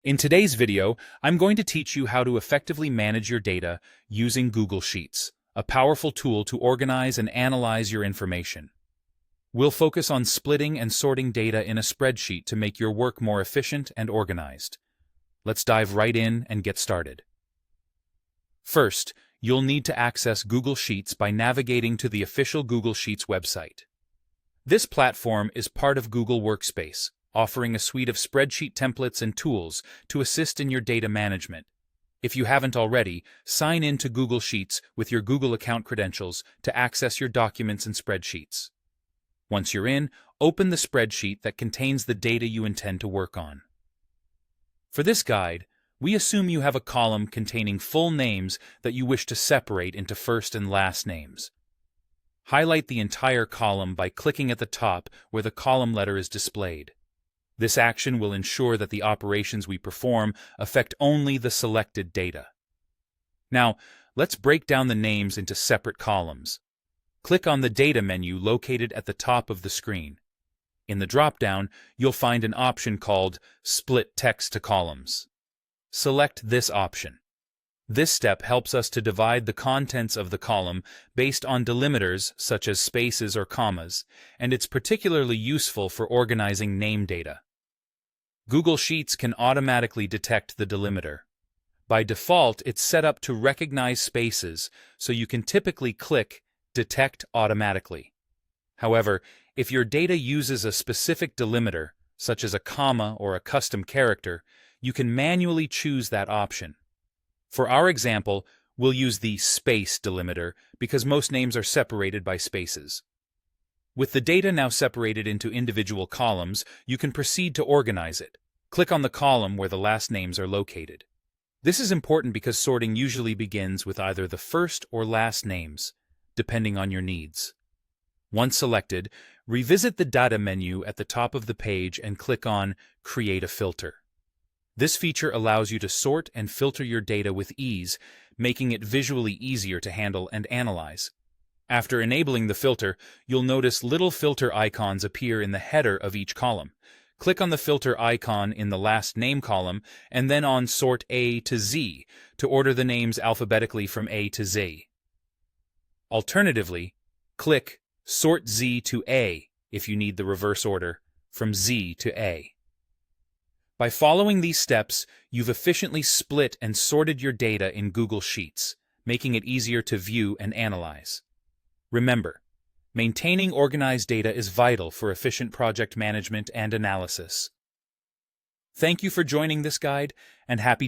In today's video, I'm going to teach you how to effectively manage your data using Google Sheets, a powerful tool to organize and analyze your information. We'll focus on splitting and sorting data in a spreadsheet to make your work more efficient and organized. Let's dive right in and get started. First, you'll need to access Google Sheets by navigating to the official Google Sheets website. This platform is part of Google Workspace, offering a suite of spreadsheet templates and tools to assist in your data management. If you haven't already, sign in to Google Sheets with your Google account credentials to access your documents and spreadsheets. Once you're in, open the spreadsheet that contains the data you intend to work on. For this guide, we assume you have a column containing full names that you wish to separate into first and last names. Highlight the entire column by clicking at the top where the column letter is displayed. This action will ensure that the operations we perform affect only the selected data. Now, let's break down the names into separate columns. Click on the Data menu located at the top of the screen. In the drop-down, you'll find an option called Split Text to Columns. Select this option. This step helps us to divide the contents of the column based on delimiters such as spaces or commas, and it's particularly useful for organizing name data. Google Sheets can automatically detect the delimiter. By default, it's set up to recognize spaces, so you can typically click Detect Automatically. However, if your data uses a specific delimiter, such as a comma or a custom character, you can manually choose that option. For our example, we'll use the space delimiter because most names are separated by spaces. With the data now separated into individual columns, you can proceed to organize it. Click on the column where the last names are located. This is important because sorting usually begins with either the first or last names, depending on your needs. Once selected, revisit the Data menu at the top of the page and click on Create a Filter. This feature allows you to sort and filter your data with ease, making it visually easier to handle and analyze. After enabling the filter, you'll notice little filter icons appear in the header of each column. Click on the filter icon in the last name column and then on Sort A to Z to order the names alphabetically from A to Z. Alternatively, click Sort Z to A if you need the reverse order, from Z to A. By following these steps, you've efficiently split and sorted your data in Google Sheets, making it easier to view and analyze. Remember, maintaining organized data is vital for efficient project management and analysis. Thank you for joining this guide, and happy